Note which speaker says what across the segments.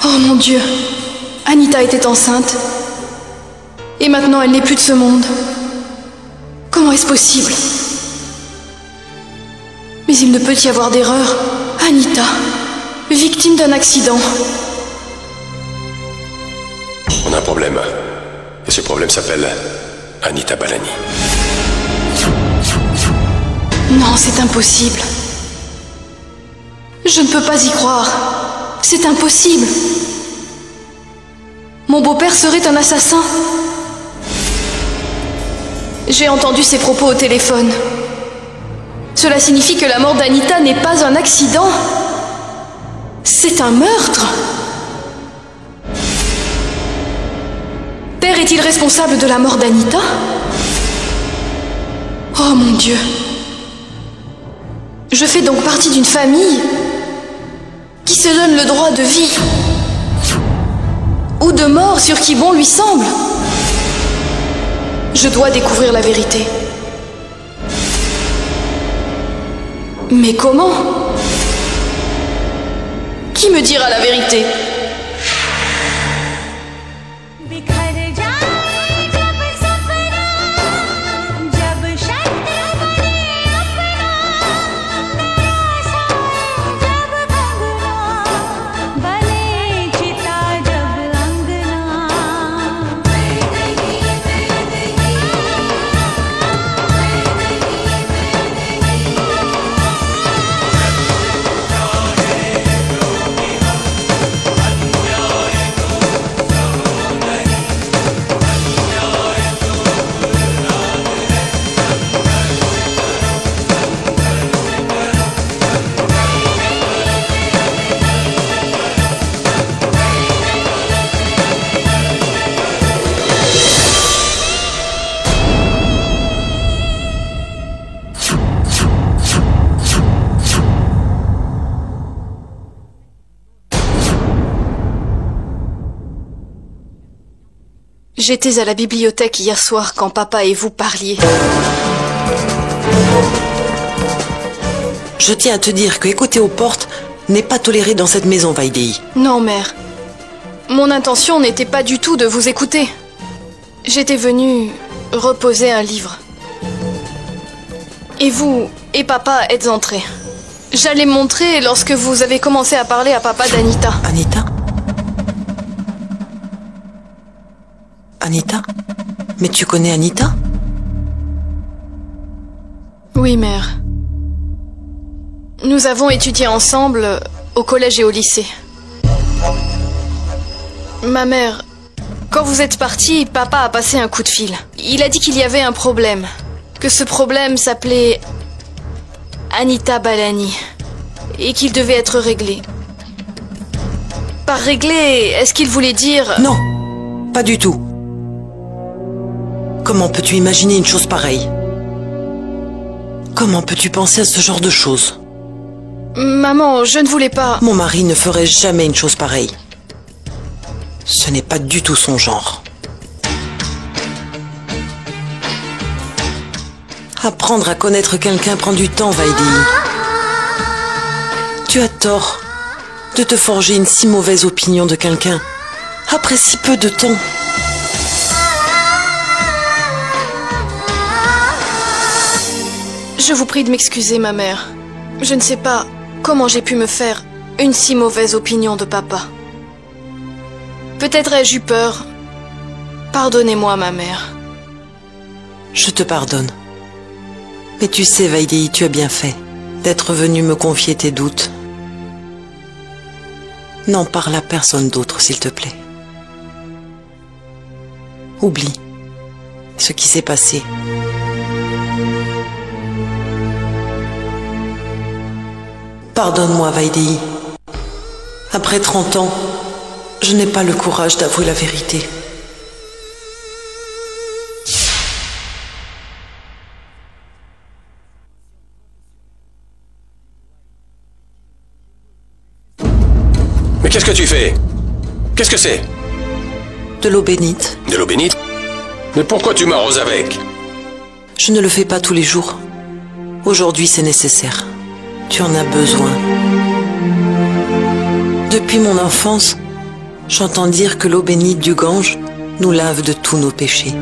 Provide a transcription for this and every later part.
Speaker 1: Oh mon Dieu, Anita était enceinte. Et maintenant elle n'est plus de ce monde. Comment est-ce possible? Mais il ne peut y avoir d'erreur. Anita, victime d'un accident.
Speaker 2: On a un problème. Et ce problème s'appelle Anita Balani.
Speaker 1: Non, c'est impossible. Je ne peux pas y croire. C'est impossible. Mon beau-père serait un assassin. J'ai entendu ses propos au téléphone. Cela signifie que la mort d'Anita n'est pas un accident. C'est un meurtre. Père est-il responsable de la mort d'Anita? Oh mon Dieu. Je fais donc partie d'une famille qui se donne le droit de vie ou de mort sur qui bon lui semble. Je dois découvrir la vérité. Mais comment? Qui me dira la vérité? J'étais à la bibliothèque hier soir quand papa et vous parliez.
Speaker 3: Je tiens à te dire que écouter aux portes n'est pas toléré dans cette maison, Vaidéhi.
Speaker 1: Non, mère. Mon intention n'était pas du tout de vous écouter. J'étais venue reposer un livre. Et vous et papa êtes entrés. J'allais montrer lorsque vous avez commencé à parler à papa d'Anita.
Speaker 3: Anita? Anita? Mais tu connais Anita?
Speaker 1: Oui, mère. Nous avons étudié ensemble au collège et au lycée. Ma mère, quand vous êtes partie, papa a passé un coup de fil. Il a dit qu'il y avait un problème. Que ce problème s'appelait Anita Balani. Et qu'il devait être réglé. Par réglé, est-ce qu'il voulait dire...
Speaker 3: Non, pas du tout. Comment peux-tu imaginer une chose pareille? Comment peux-tu penser à ce genre de choses?
Speaker 1: Maman, je ne voulais pas...
Speaker 3: Mon mari ne ferait jamais une chose pareille. Ce n'est pas du tout son genre. Apprendre à connaître quelqu'un prend du temps, Vaidéhi. Tu as tort de te forger une si mauvaise opinion de quelqu'un après si peu de temps.
Speaker 1: Je vous prie de m'excuser, ma mère. Je ne sais pas comment j'ai pu me faire une si mauvaise opinion de papa. Peut-être ai-je eu peur. Pardonnez-moi, ma mère.
Speaker 3: Je te pardonne. Mais tu sais, Vaidéhi, tu as bien fait d'être venu me confier tes doutes. N'en parle à personne d'autre, s'il te plaît. Oublie ce qui s'est passé. Pardonne-moi, Vaidéhi. Après 30 ans, je n'ai pas le courage d'avouer la vérité.
Speaker 2: Mais qu'est-ce que tu fais? Qu'est-ce que c'est?
Speaker 3: De l'eau bénite.
Speaker 2: De l'eau bénite? Mais pourquoi tu m'arroses avec?
Speaker 3: Je ne le fais pas tous les jours. Aujourd'hui, c'est nécessaire. Tu en as besoin. Depuis mon enfance, J'entends dire que l'eau bénite du Gange nous lave de tous nos péchés.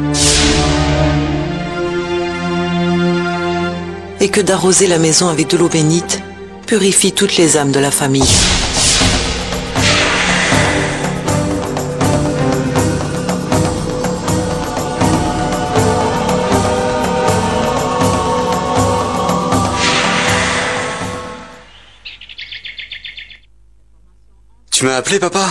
Speaker 3: Et que d'arroser la maison avec de l'eau bénite purifie toutes les âmes de la famille.
Speaker 4: Tu m'as appelé, papa?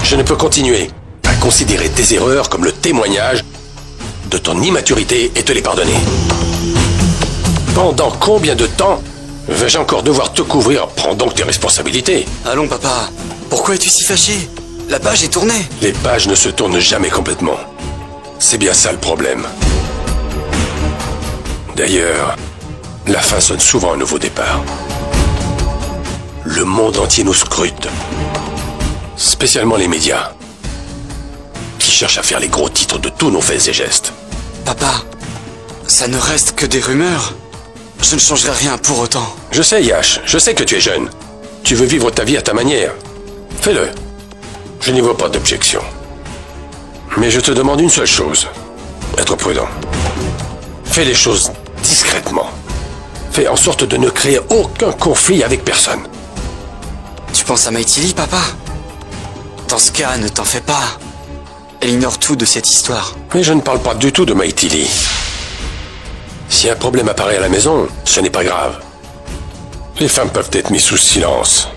Speaker 2: Je ne peux continuer à considérer tes erreurs comme le témoignage de ton immaturité et te les pardonner. Pendant combien de temps vais-je encore devoir te couvrir? Prends donc tes responsabilités.
Speaker 4: Allons, papa. Pourquoi es-tu si fâché? La page est tournée.
Speaker 2: Les pages ne se tournent jamais complètement. C'est bien ça le problème. D'ailleurs, la fin sonne souvent un nouveau départ. Le monde entier nous scrute. Spécialement les médias, qui cherchent à faire les gros titres de tous nos faits et gestes.
Speaker 4: Papa, ça ne reste que des rumeurs. Je ne changerai rien pour autant.
Speaker 2: Je sais, Yash, je sais que tu es jeune. Tu veux vivre ta vie à ta manière. Fais-le. Je n'y vois pas d'objection. Mais je te demande une seule chose. Être prudent. Fais les choses discrètement. Fais en sorte de ne créer aucun conflit avec personne.
Speaker 4: Tu penses à Maïtili, papa? Dans ce cas, ne t'en fais pas. Elle ignore tout de cette histoire.
Speaker 2: Mais je ne parle pas du tout de Maïtili. Si un problème apparaît à la maison, ce n'est pas grave. Les femmes peuvent être mises sous silence.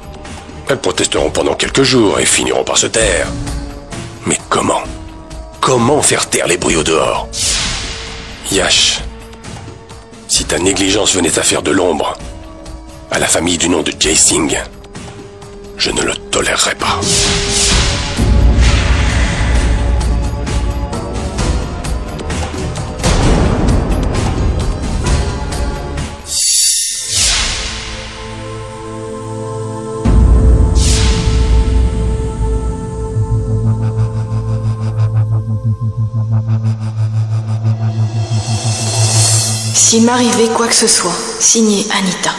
Speaker 2: Elles protesteront pendant quelques jours et finiront par se taire. Mais comment? Comment faire taire les bruits au dehors? Yash, si ta négligence venait à faire de l'ombre à la famille du nom de Jai Singh, je ne le tolérerai pas.
Speaker 1: S'il m'arrivait quoi que ce soit, signé Anita.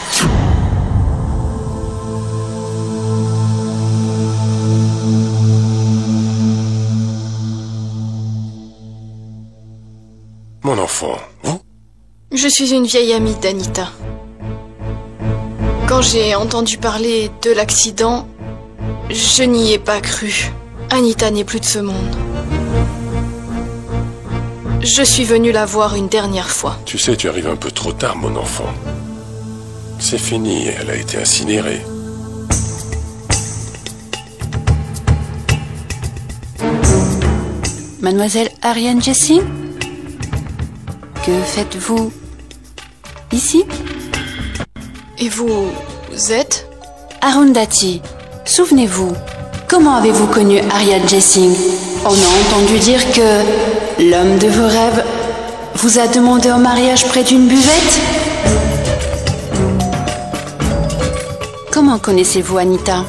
Speaker 2: Mon enfant, vous?
Speaker 1: Je suis une vieille amie d'Anita. Quand j'ai entendu parler de l'accident, je n'y ai pas cru. Anita n'est plus de ce monde. Je suis venue la voir une dernière fois.
Speaker 2: Tu sais, tu arrives un peu trop tard, mon enfant. C'est fini, elle a été incinérée.
Speaker 5: Mademoiselle Ariane Jessing? Que faites-vous ici?
Speaker 1: Et vous êtes?
Speaker 5: Arundhati, souvenez-vous, comment avez-vous connu Ariane Jessing? On a entendu dire que l'homme de vos rêves vous a demandé en mariage près d'une buvette? Comment connaissez-vous Anita?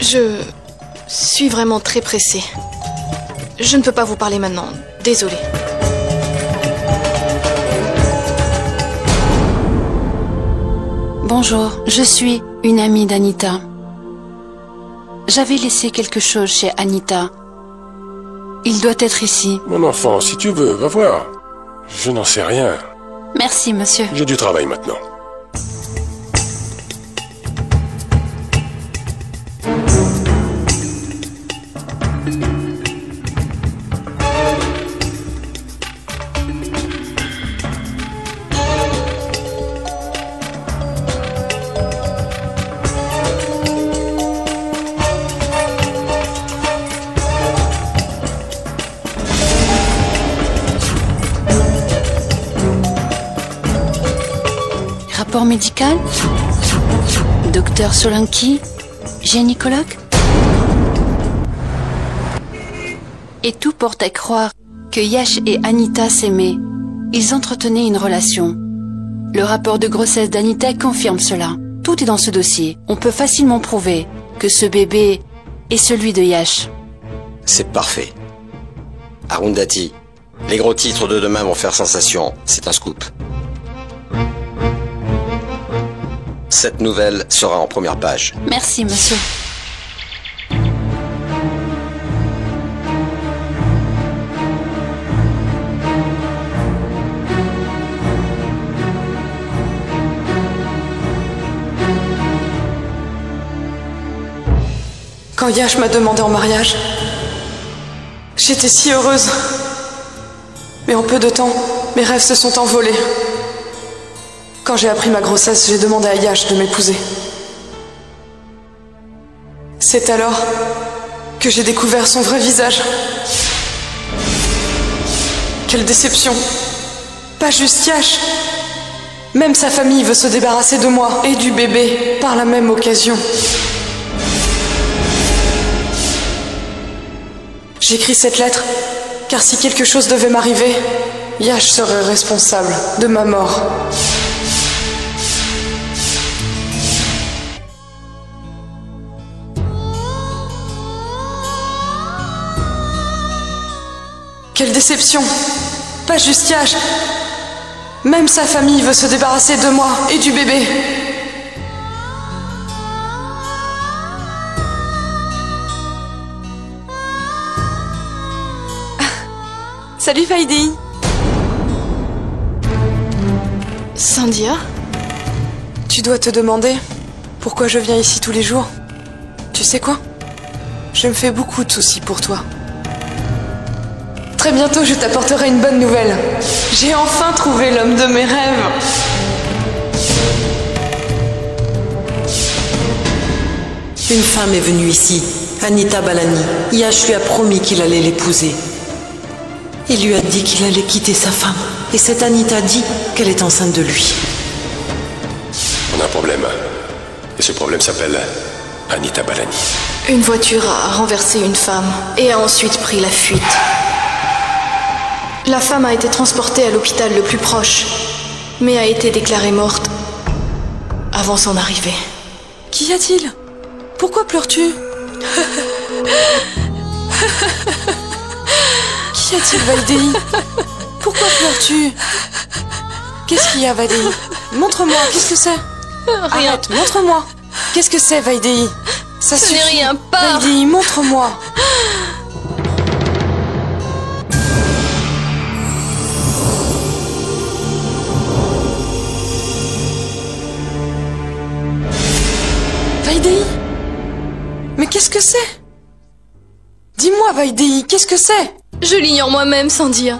Speaker 1: Je suis vraiment très pressée. Je ne peux pas vous parler maintenant. Désolée.
Speaker 5: Bonjour, je suis une amie d'Anita. J'avais laissé quelque chose chez Anita. Il doit être ici.
Speaker 2: Mon enfant, si tu veux, va voir. Je n'en sais rien.
Speaker 5: Merci, monsieur.
Speaker 2: J'ai du travail maintenant.
Speaker 5: Rapport médical? Docteur Solanki? Gynécologue? Et tout porte à croire que Yash et Anita s'aimaient. Ils entretenaient une relation. Le rapport de grossesse d'Anita confirme cela. Tout est dans ce dossier. On peut facilement prouver que ce bébé est celui de Yash.
Speaker 6: C'est parfait. Arundhati, Les gros titres de demain vont faire sensation. C'est un scoop. Cette nouvelle sera en première page.
Speaker 5: Merci, monsieur.
Speaker 7: Quand Yash m'a demandé en mariage, j'étais si heureuse. Mais en peu de temps, mes rêves se sont envolés. Quand j'ai appris ma grossesse, j'ai demandé à Yash de m'épouser. C'est alors que j'ai découvert son vrai visage. Quelle déception! Pas juste Yash. Même sa famille veut se débarrasser de moi et du bébé par la même occasion. J'écris cette lettre, car si quelque chose devait m'arriver, Yash serait responsable de ma mort. Quelle déception! Pas juste Yash. Même sa famille veut se débarrasser de moi et du bébé. Salut Vaidéhi.
Speaker 1: Sandhya?
Speaker 7: Tu dois te demander pourquoi je viens ici tous les jours. Tu sais quoi? Je me fais beaucoup de soucis pour toi. Très bientôt, je t'apporterai une bonne nouvelle. J'ai enfin trouvé l'homme de mes rêves.
Speaker 3: Une femme est venue ici, Anita Balani. Yash lui a promis qu'il allait l'épouser. Il lui a dit qu'il allait quitter sa femme. Et cette Anita dit qu'elle est enceinte de lui.
Speaker 2: On a un problème. Et ce problème s'appelle Anita Balani.
Speaker 1: Une voiture a renversé une femme et a ensuite pris la fuite. La femme a été transportée à l'hôpital le plus proche, mais a été déclarée morte avant son arrivée.
Speaker 7: Qu'y a-t-il? Pourquoi pleures-tu? Qu'y a-t-il, Vaidéhi? Pourquoi pleures-tu? Qu'est-ce qu'il y a, Vaidéhi? Montre-moi, qu'est-ce que c'est?
Speaker 1: Rien.
Speaker 7: Arrête, montre-moi. Qu'est-ce que c'est, Vaidéhi? Ça
Speaker 1: Ce
Speaker 7: suffit.
Speaker 1: n'est rien, pars.
Speaker 7: Vaidéhi, montre-moi. Vaidéhi? Mais qu'est-ce que c'est? Dis-moi, Vaidéhi, qu'est-ce que c'est?
Speaker 1: Je l'ignore moi-même, Sandhya.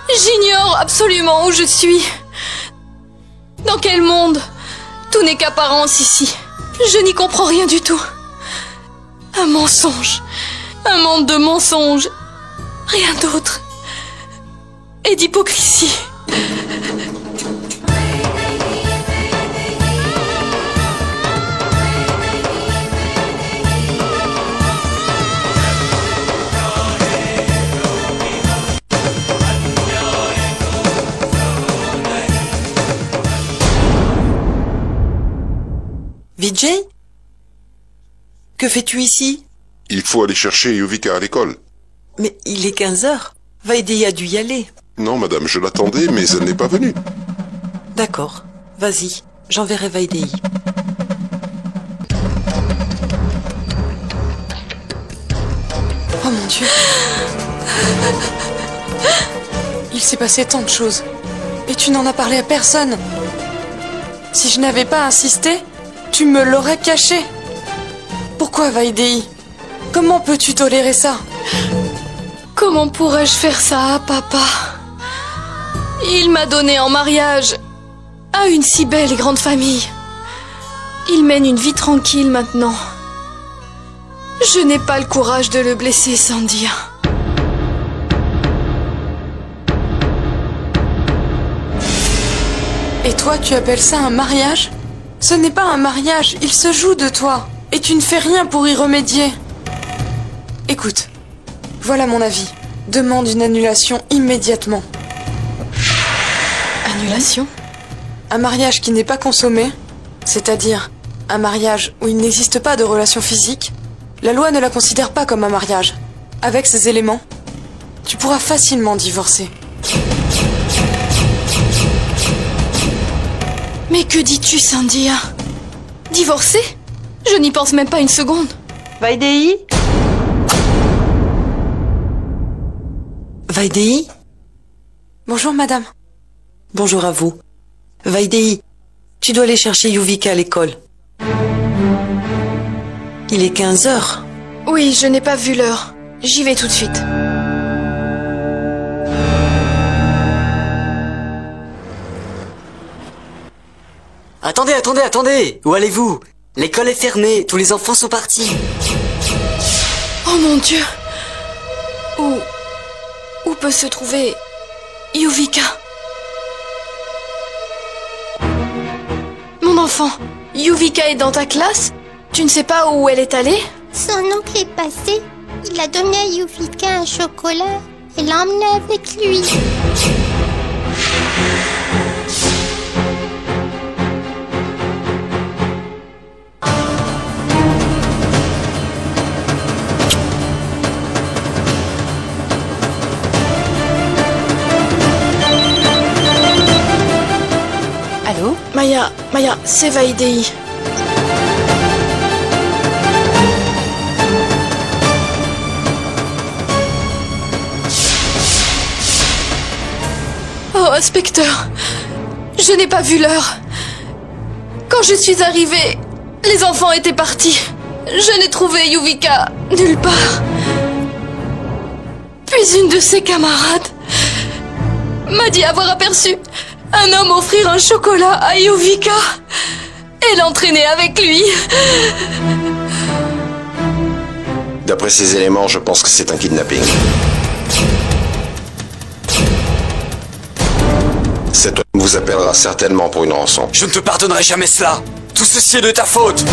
Speaker 1: J'ignore absolument où je suis. Dans quel monde? Tout n'est qu'apparence ici. Je n'y comprends rien du tout. Un mensonge. Un monde de mensonges. Rien d'autre. Et d'hypocrisie.
Speaker 3: Vijay? Que fais-tu ici?
Speaker 8: Il faut aller chercher Yuvika à l'école.
Speaker 3: Mais il est 15 heures. Vaidéhi a dû y aller.
Speaker 8: Non, madame, je l'attendais, mais elle n'est pas venue.
Speaker 3: D'accord. Vas-y, j'enverrai Vaidéhi.
Speaker 7: Oh mon Dieu. Il s'est passé tant de choses. Et tu n'en as parlé à personne. Si je n'avais pas insisté, tu me l'aurais caché. Pourquoi, Vaidéhi? Comment peux-tu tolérer ça?
Speaker 1: Comment pourrais-je faire ça à papa? Il m'a donné en mariage à une si belle et grande famille. Il mène une vie tranquille maintenant. Je n'ai pas le courage de le blesser, Sandhya.
Speaker 7: Et toi, tu appelles ça un mariage? Ce n'est pas un mariage, il se joue de toi. Et tu ne fais rien pour y remédier. Écoute, voilà mon avis. Demande une annulation immédiatement.
Speaker 1: Annulation?
Speaker 7: Un mariage qui n'est pas consommé, c'est-à-dire un mariage où il n'existe pas de relation physique, la loi ne la considère pas comme un mariage. Avec ces éléments, tu pourras facilement divorcer.
Speaker 1: Mais que dis-tu, Sandia? Divorcer? Je n'y pense même pas une seconde.
Speaker 3: Vaidei? Vaidei?
Speaker 7: Bonjour, madame.
Speaker 3: Bonjour à vous. Vaidei, tu dois aller chercher Yuvika à l'école. Il est 15 heures.
Speaker 1: Oui, je n'ai pas vu l'heure. J'y vais tout de suite.
Speaker 4: Attendez, attendez, attendez! Où allez-vous? L'école est fermée, tous les enfants sont partis.
Speaker 1: Oh mon Dieu! Où peut se trouver Yuvika? Mon enfant, Yuvika est dans ta classe? Tu ne sais pas où elle est allée?
Speaker 9: Son oncle est passé. Il a donné à Yuvika un chocolat et l'a emmené avec lui.
Speaker 5: Allô?
Speaker 1: Maya, c'est Vaidei. Oh, inspecteur, je n'ai pas vu l'heure. Quand je suis arrivée, les enfants étaient partis. Je n'ai trouvé Yuvika nulle part. Puis une de ses camarades m'a dit avoir aperçu un homme offrir un chocolat à Yuvika et l'entraîner avec lui.
Speaker 6: D'après ces éléments, je pense que c'est un kidnapping. Cet homme vous appellera certainement pour une rançon.
Speaker 4: Je ne te pardonnerai jamais cela. Tout ceci est de ta faute.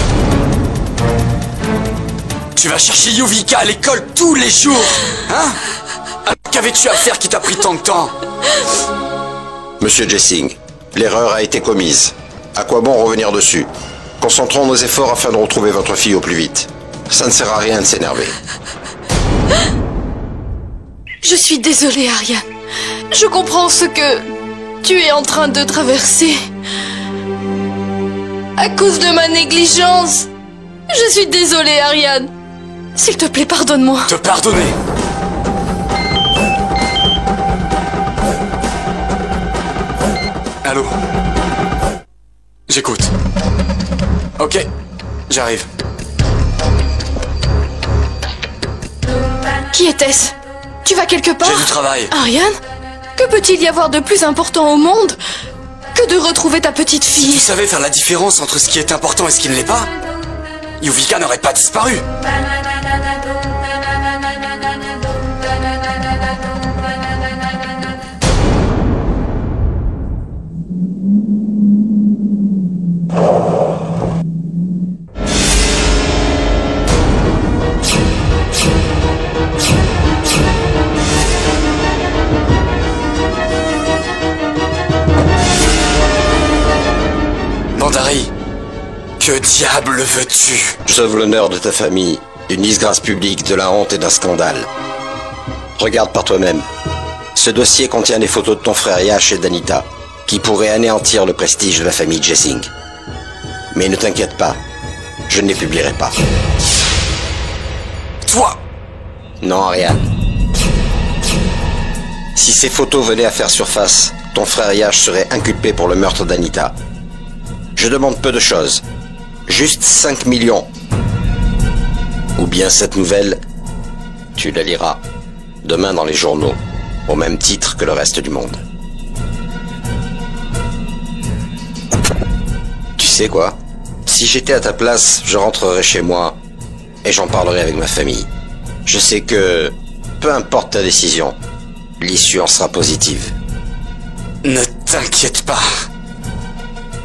Speaker 4: Tu vas chercher Yuvika à l'école tous les jours, hein? Alors, qu'avais-tu à faire qui t'a pris tant de temps?
Speaker 6: Monsieur Jessing, l'erreur a été commise. À quoi bon revenir dessus? Concentrons nos efforts afin de retrouver votre fille au plus vite. Ça ne sert à rien de s'énerver.
Speaker 1: Je suis désolée, Ariane. Je comprends ce que tu es en train de traverser. À cause de ma négligence. Je suis désolée, Ariane. S'il te plaît, pardonne-moi.
Speaker 4: Te pardonner? Allô? J'écoute. Ok, j'arrive.
Speaker 1: Qui était-ce? Tu vas quelque part?
Speaker 4: J'ai du travail.
Speaker 1: Ariane? Que peut-il y avoir de plus important au monde que de retrouver ta petite
Speaker 4: Si
Speaker 1: fille?
Speaker 4: tu savais faire la différence entre ce qui est important et ce qui ne l'est pas, Yuvika n'aurait pas disparu. Bandari, que diable veux-tu?
Speaker 6: Je sauve l'honneur de ta famille, d'une disgrâce publique, de la honte et d'un scandale. Regarde par toi-même. Ce dossier contient des photos de ton frère Yash et d'Anita, qui pourraient anéantir le prestige de la famille Jessing. Mais ne t'inquiète pas, je ne les publierai pas.
Speaker 4: Toi!
Speaker 6: Non, Ariane. Si ces photos venaient à faire surface, ton frère Yash serait inculpé pour le meurtre d'Anita. Je demande peu de choses. Juste 5 millions. Ou bien cette nouvelle, tu la liras demain dans les journaux, au même titre que le reste du monde. Tu sais quoi? Si j'étais à ta place, je rentrerais chez moi et j'en parlerai avec ma famille. Je sais que, peu importe ta décision, l'issue en sera positive.
Speaker 4: Ne t'inquiète pas.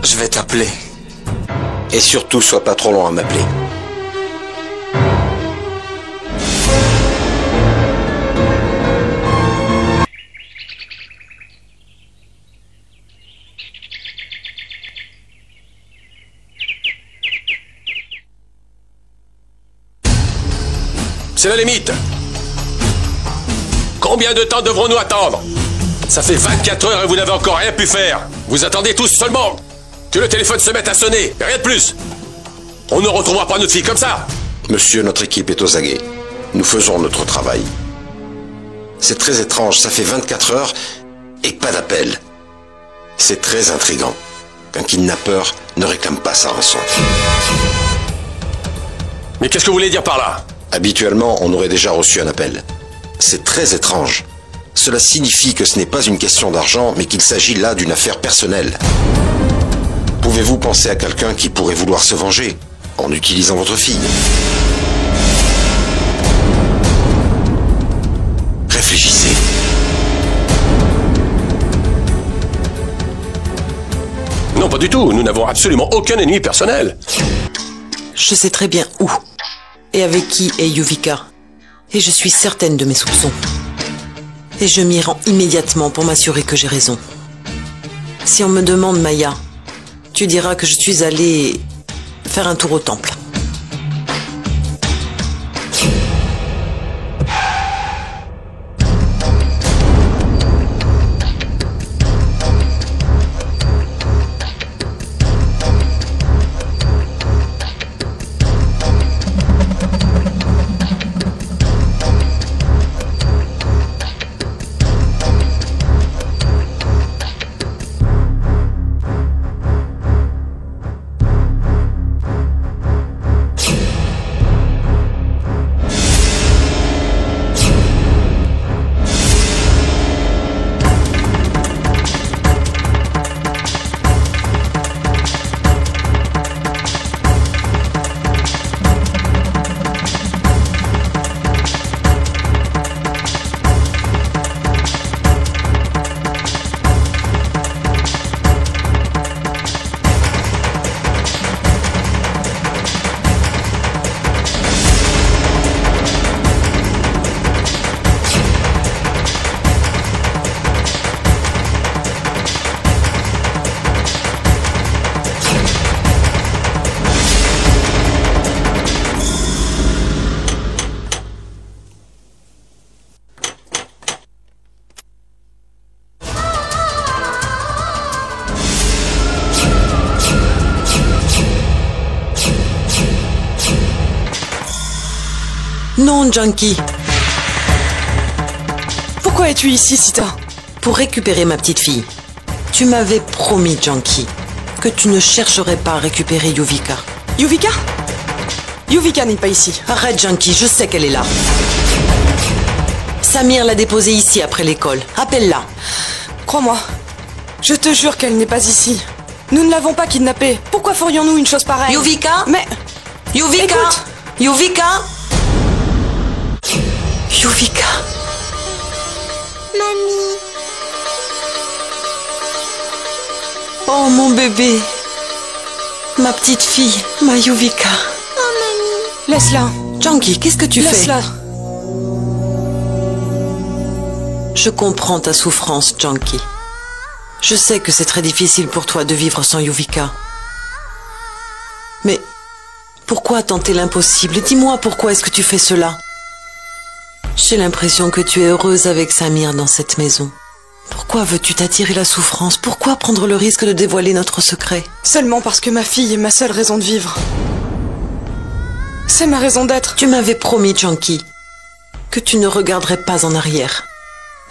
Speaker 4: Je vais t'appeler.
Speaker 6: Et surtout, sois pas trop long à m'appeler.
Speaker 2: C'est la limite. Combien de temps devrons-nous attendre? Ça fait 24 heures et vous n'avez encore rien pu faire. Vous attendez tous seulement que le téléphone se mette à sonner, rien de plus. On ne retrouvera pas notre fille comme ça.
Speaker 6: Monsieur, notre équipe est aux aguets. Nous faisons notre travail. C'est très étrange, ça fait 24 heures et pas d'appel. C'est très intriguant qu'un kidnappeur ne réclame pas sa rançon.
Speaker 2: Mais qu'est-ce que vous voulez dire par là?
Speaker 6: Habituellement, on aurait déjà reçu un appel. C'est très étrange. Cela signifie que ce n'est pas une question d'argent, mais qu'il s'agit là d'une affaire personnelle. Pouvez-vous penser à quelqu'un qui pourrait vouloir se venger en utilisant votre fille? Réfléchissez.
Speaker 2: Non, pas du tout. Nous n'avons absolument aucun ennemi personnel.
Speaker 3: Je sais très bien où et avec qui est Yuvika. Et je suis certaine de mes soupçons. Et je m'y rends immédiatement pour m'assurer que j'ai raison. Si on me demande Maya, tu diras que je suis allée faire un tour au temple. Non, Junkie.
Speaker 7: Pourquoi es-tu ici, Sita?
Speaker 3: Pour récupérer ma petite fille. Tu m'avais promis, Junkie, que tu ne chercherais pas à récupérer Yuvika.
Speaker 7: Yuvika? Yuvika n'est pas ici.
Speaker 3: Arrête, Junkie, je sais qu'elle est là. Samir l'a déposée ici après l'école. Appelle-la.
Speaker 7: Crois-moi, je te jure qu'elle n'est pas ici. Nous ne l'avons pas kidnappée. Pourquoi ferions-nous une chose pareille?
Speaker 3: Yuvika?
Speaker 7: Mais...
Speaker 3: Yuvika?
Speaker 7: Écoute.
Speaker 3: Yuvika? Yuvika?
Speaker 9: Mamie.
Speaker 3: Oh, mon bébé. Ma petite fille, ma Yuvika.
Speaker 9: Oh, mamie.
Speaker 7: Laisse-la.
Speaker 3: Junkie, qu'est-ce que tu fais?
Speaker 7: Laisse-la.
Speaker 3: Je comprends ta souffrance, Junkie. Je sais que c'est très difficile pour toi de vivre sans Yuvika. Mais pourquoi tenter l'impossible? Dis-moi pourquoi est-ce que tu fais cela? J'ai l'impression que tu es heureuse avec Samir dans cette maison. Pourquoi veux-tu t'attirer la souffrance? Pourquoi prendre le risque de dévoiler notre secret?
Speaker 7: Seulement parce que ma fille est ma seule raison de vivre. C'est ma raison d'être.
Speaker 3: Tu m'avais promis, Junkie, que tu ne regarderais pas en arrière.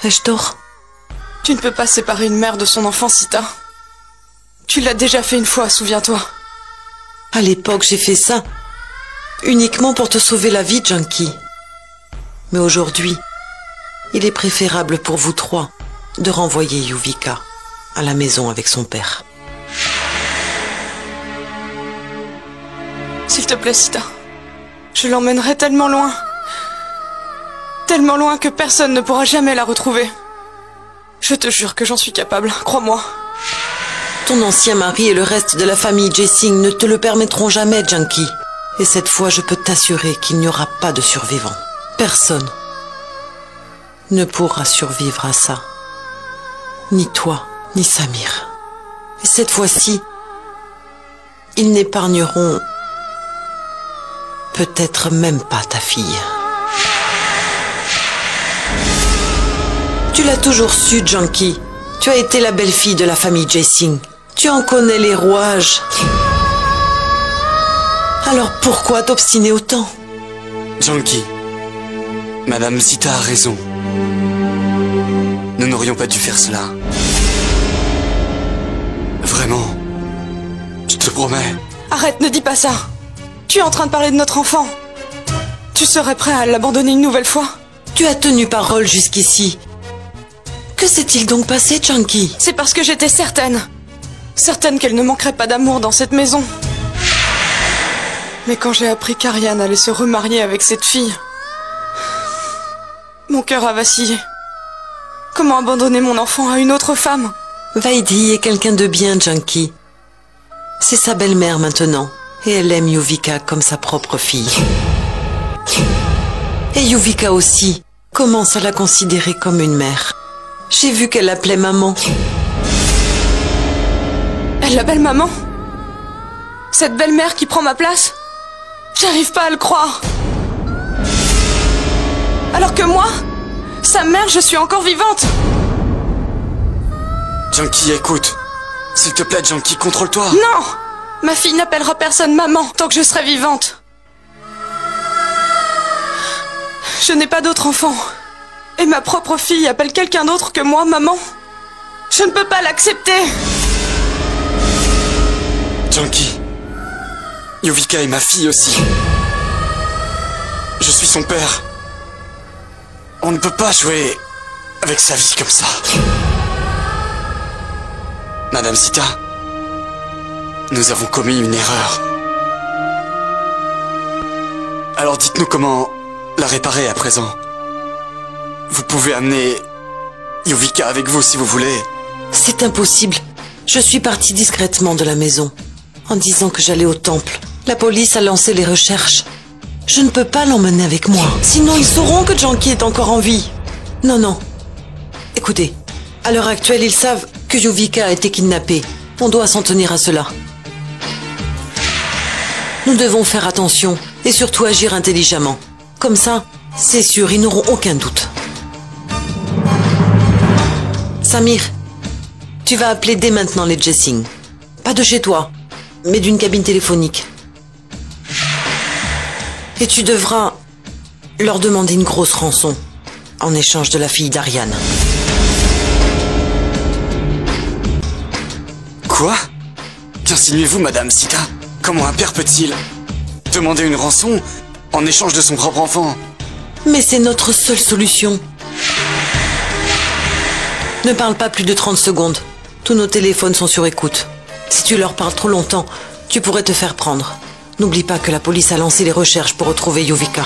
Speaker 3: Ai-je tort?
Speaker 7: Tu ne peux pas séparer une mère de son enfant, Sita. Tu l'as déjà fait une fois, souviens-toi.
Speaker 3: À l'époque, j'ai fait ça uniquement pour te sauver la vie, Junkie. Mais aujourd'hui, il est préférable pour vous trois de renvoyer Yuvika à la maison avec son père.
Speaker 7: S'il te plaît, Sita. Je l'emmènerai tellement loin. Tellement loin que personne ne pourra jamais la retrouver. Je te jure que j'en suis capable, crois-moi.
Speaker 3: Ton ancien mari et le reste de la famille Jessing ne te le permettront jamais, Junkie. Et cette fois, je peux t'assurer qu'il n'y aura pas de survivants. Personne ne pourra survivre à ça. Ni toi, ni Samir. Et cette fois-ci, ils n'épargneront peut-être même pas ta fille. Tu l'as toujours su, Junkie. Tu as été la belle-fille de la famille Jesing. Tu en connais les rouages. Alors pourquoi t'obstiner autant?
Speaker 4: Junkie, Madame Zita a raison. Nous n'aurions pas dû faire cela. Vraiment. Je te promets.
Speaker 7: Arrête, ne dis pas ça. Tu es en train de parler de notre enfant. Tu serais prêt à l'abandonner une nouvelle fois?
Speaker 3: Tu as tenu parole jusqu'ici. Que s'est-il donc passé, Junkie?
Speaker 7: C'est parce que j'étais certaine. Certaine qu'elle ne manquerait pas d'amour dans cette maison. Mais quand j'ai appris qu'Ariane allait se remarier avec cette fille, mon cœur a vacillé. Comment abandonner mon enfant à une autre femme?
Speaker 3: Vaidhi est quelqu'un de bien, Junkie. C'est sa belle-mère maintenant, et elle aime Yuvika comme sa propre fille. Et Yuvika aussi commence à la considérer comme une mère. J'ai vu qu'elle l'appelait maman.
Speaker 7: Elle l'appelle maman? Cette belle-mère qui prend ma place? J'arrive pas à le croire. Alors que moi, sa mère, je suis encore vivante.
Speaker 4: Junkie, écoute. S'il te plaît, Junkie, contrôle-toi.
Speaker 7: Non! Ma fille n'appellera personne maman tant que je serai vivante. Je n'ai pas d'autre enfant. Et ma propre fille appelle quelqu'un d'autre que moi maman. Je ne peux pas l'accepter.
Speaker 4: Junkie, Yuvika est ma fille aussi. Je suis son père. On ne peut pas jouer avec sa vie comme ça. Madame Zita, nous avons commis une erreur. Alors dites-nous comment la réparer à présent. Vous pouvez amener Yuvika avec vous si vous voulez.
Speaker 3: C'est impossible. Je suis partie discrètement de la maison, en disant que j'allais au temple. La police a lancé les recherches. Je ne peux pas l'emmener avec moi. Sinon, ils sauront que Junkie est encore en vie. Non, non. Écoutez, à l'heure actuelle, ils savent que Yuvika a été kidnappée. On doit s'en tenir à cela. Nous devons faire attention et surtout agir intelligemment. Comme ça, c'est sûr, ils n'auront aucun doute. Samir, tu vas appeler dès maintenant les Jesing. Pas de chez toi, mais d'une cabine téléphonique. Et tu devras leur demander une grosse rançon en échange de la fille d'Ariane.
Speaker 4: Quoi? Qu'insinuez-vous, Madame Zita? Comment un père peut-il demander une rançon en échange de son propre enfant?
Speaker 3: Mais c'est notre seule solution. Ne parle pas plus de 30 secondes. Tous nos téléphones sont sur écoute. Si tu leur parles trop longtemps, tu pourrais te faire prendre. N'oublie pas que la police a lancé les recherches pour retrouver Yuvika.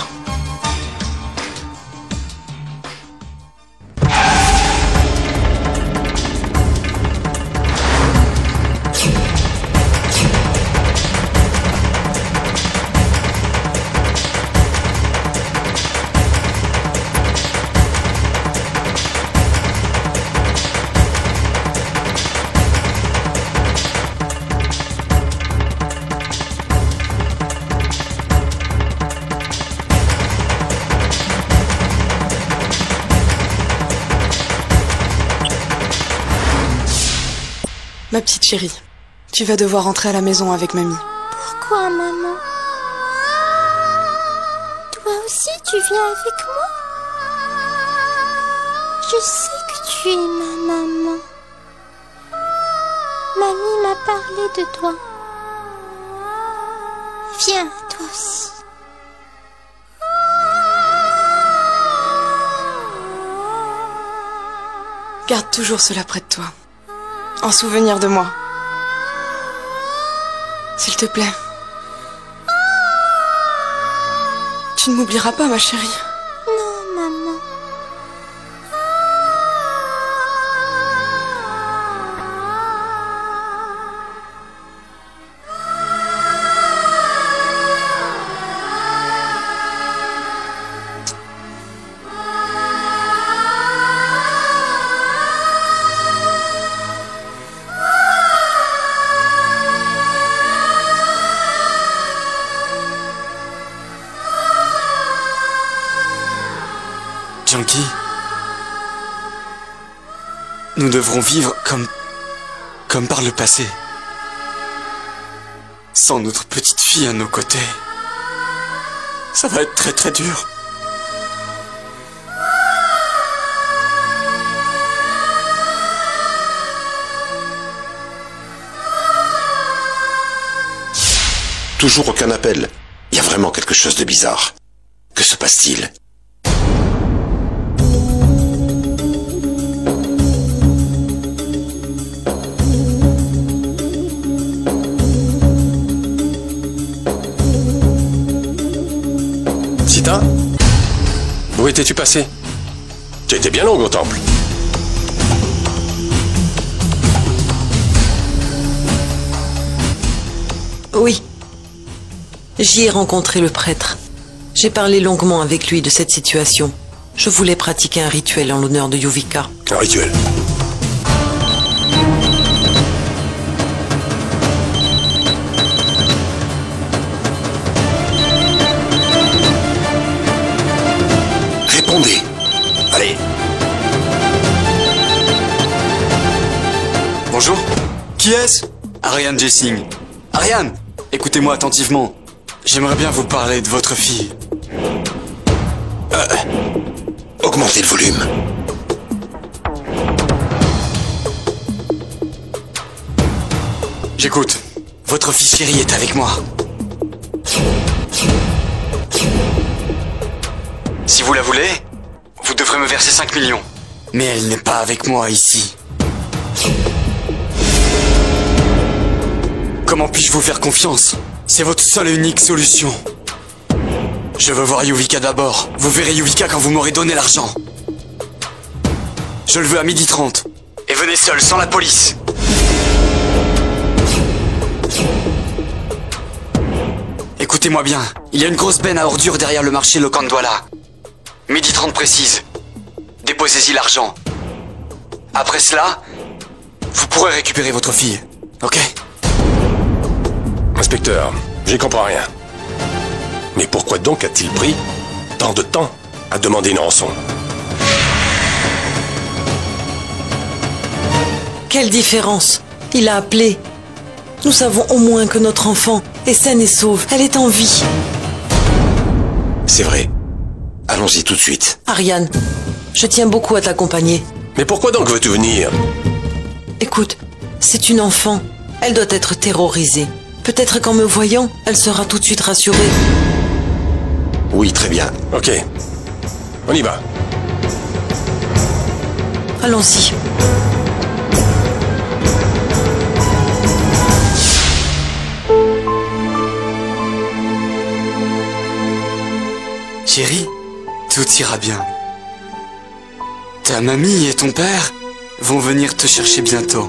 Speaker 7: Ma petite chérie, tu vas devoir rentrer à la maison avec mamie.
Speaker 9: Pourquoi, maman? Toi aussi, tu viens avec moi? Je sais que tu es ma maman. Mamie m'a parlé de toi. Viens, toi aussi.
Speaker 7: Garde toujours cela près de toi. En souvenir de moi. S'il te plaît. Tu ne m'oublieras pas, ma chérie.
Speaker 9: Non, maman.
Speaker 4: Junkie, Nous devrons vivre comme par le passé. Sans notre petite fille à nos côtés. Ça va être très très dur.
Speaker 6: Toujours aucun appel. Il y a vraiment quelque chose de bizarre. Que se passe-t-il?
Speaker 2: Sita? Où étais-tu passé? Tu étais bien longue au temple.
Speaker 3: Oui. J'y ai rencontré le prêtre. J'ai parlé longuement avec lui de cette situation. Je voulais pratiquer un rituel en l'honneur de Yuvika.
Speaker 2: Un rituel?
Speaker 6: Répondez. Allez.
Speaker 4: Bonjour. Qui est-ce? Ariane Jessing. Ariane, écoutez-moi attentivement. J'aimerais bien vous parler de votre fille.
Speaker 6: Augmentez le volume.
Speaker 4: J'écoute. Votre fille chérie est avec moi. Si vous la voulez, vous devrez me verser 5 millions. Mais elle n'est pas avec moi ici. Comment puis-je vous faire confiance? C'est votre seule et unique solution. Je veux voir Yuvika d'abord. Vous verrez Yuvika quand vous m'aurez donné l'argent. Je le veux à 12h30. Et venez seul, sans la police. Écoutez-moi bien. Il y a une grosse benne à ordures derrière le marché Lokandwala. 12h30 précise. Déposez-y l'argent. Après cela, vous pourrez récupérer votre fille. Ok?
Speaker 2: Inspecteur, j'y comprends rien. Mais pourquoi donc a-t-il pris tant de temps à demander une rançon?
Speaker 3: Quelle différence? Il a appelé. Nous savons au moins que notre enfant est saine et sauve. Elle est en vie.
Speaker 6: C'est vrai. Allons-y tout de suite.
Speaker 3: Ariane, je tiens beaucoup à t'accompagner.
Speaker 2: Mais pourquoi donc veux-tu venir?
Speaker 3: Écoute, c'est une enfant. Elle doit être terrorisée. Peut-être qu'en me voyant, elle sera tout de suite rassurée.
Speaker 6: Oui, très bien.
Speaker 2: Ok. On y va.
Speaker 3: Allons-y.
Speaker 4: Chérie, tout ira bien. Ta mamie et ton père vont venir te chercher bientôt.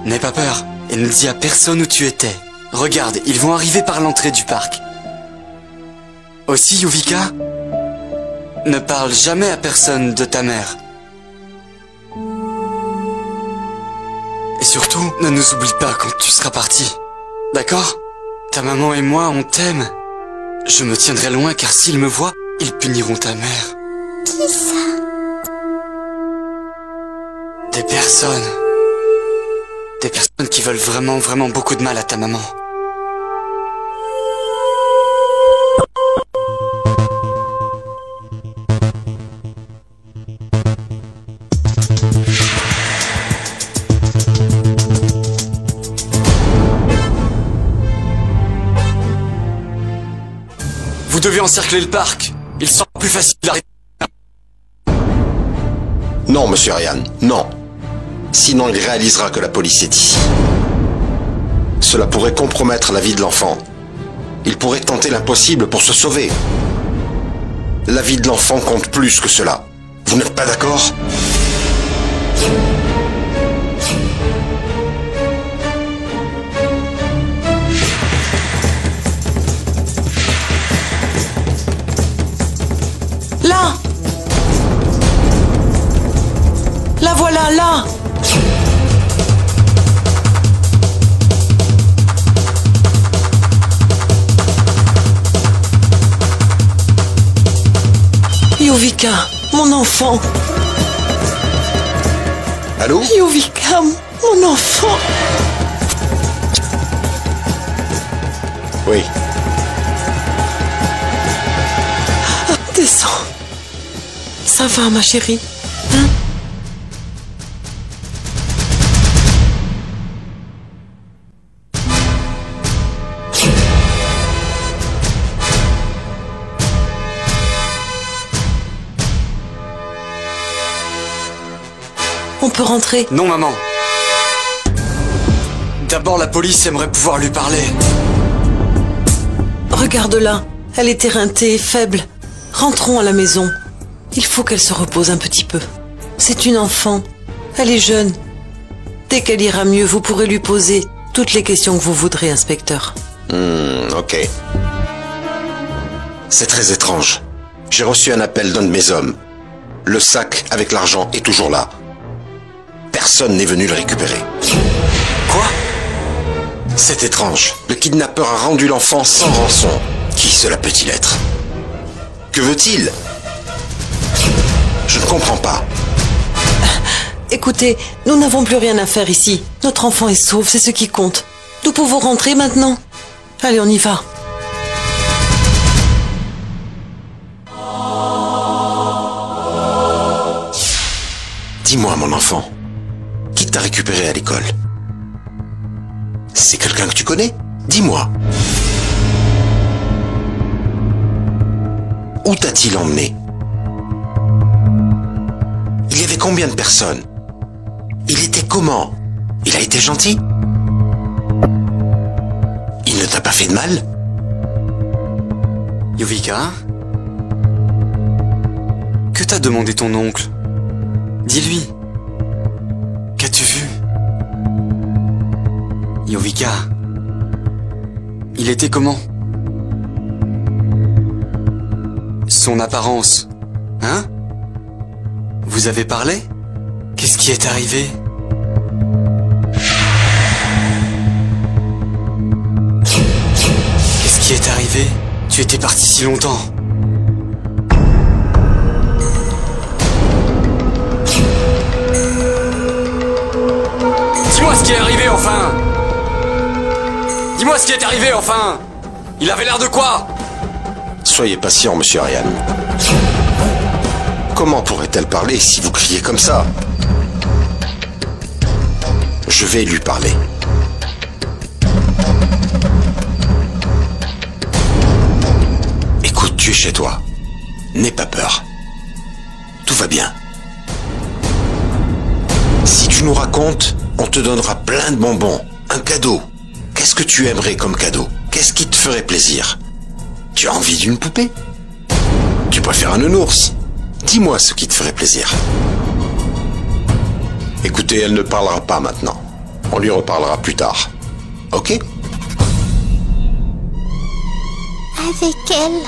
Speaker 4: N'aie pas peur et ne dis à personne où tu étais. Regarde, ils vont arriver par l'entrée du parc. Aussi, Yuvika, ne parle jamais à personne de ta mère. Et surtout, ne nous oublie pas quand tu seras parti. D'accord? Ta maman et moi, on t'aime. Je me tiendrai loin car s'ils me voient, ils puniront ta mère.
Speaker 9: Qui ça?
Speaker 4: Des personnes. Des personnes qui veulent vraiment, vraiment beaucoup de mal à ta maman. Vous devez encercler le parc. Il sera plus facile d'arrêter.
Speaker 6: Non, monsieur Ryan, non. Sinon, il réalisera que la police est ici. Cela pourrait compromettre la vie de l'enfant. Il pourrait tenter l'impossible pour se sauver. La vie de l'enfant compte plus que cela. Vous n'êtes pas d'accord ?
Speaker 3: Là! La voilà, là! Yuvika, mon enfant!
Speaker 6: Allô?
Speaker 3: Yuvika, mon enfant.
Speaker 6: Oui.
Speaker 3: Descends. Ça va, ma chérie? Hein? On peut rentrer?
Speaker 4: Non, maman. D'abord, la police aimerait pouvoir lui parler.
Speaker 3: Regarde-la. Elle est éreintée, faible. Rentrons à la maison. Il faut qu'elle se repose un petit peu. C'est une enfant. Elle est jeune. Dès qu'elle ira mieux, vous pourrez lui poser toutes les questions que vous voudrez, inspecteur.
Speaker 6: Ok. C'est très étrange. J'ai reçu un appel d'un de mes hommes. Le sac avec l'argent est toujours là. Personne n'est venu le récupérer.
Speaker 4: Quoi?
Speaker 6: C'est étrange. Le kidnappeur a rendu l'enfant sans rançon. Qui cela peut-il être? Que veut-il? Je ne comprends pas.
Speaker 3: Écoutez, nous n'avons plus rien à faire ici. Notre enfant est sauve, c'est ce qui compte. Nous pouvons rentrer maintenant. Allez, on y va.
Speaker 6: Dis-moi, mon enfant, qui t'a récupéré à l'école? C'est quelqu'un que tu connais? Dis-moi. Où t'a-t-il emmené? Il y avait combien de personnes? Il était comment? Il a été gentil? Il ne t'a pas fait de mal?
Speaker 4: Yuvika? Que t'a demandé ton oncle? Dis-lui. Qu'as-tu vu? Yuvika. Il était comment? Son apparence. Hein? Vous avez parlé? Qu'est-ce qui est arrivé? Qu'est-ce qui est arrivé? Tu étais parti si longtemps. Dis-moi ce qui est arrivé enfin! Dis-moi ce qui est arrivé enfin! Il avait l'air de quoi?
Speaker 6: Soyez patient, monsieur Ariane. Comment pourrait-elle parler si vous criez comme ça? Je vais lui parler. Écoute, tu es chez toi. N'aie pas peur. Tout va bien. Si tu nous racontes, on te donnera plein de bonbons. Un cadeau. Qu'est-ce que tu aimerais comme cadeau? Qu'est-ce qui te ferait plaisir? Tu as envie d'une poupée? Tu préfères un nounours? Dis-moi ce qui te ferait plaisir. Écoutez, elle ne parlera pas maintenant. On lui reparlera plus tard. Ok?
Speaker 9: Avec elle.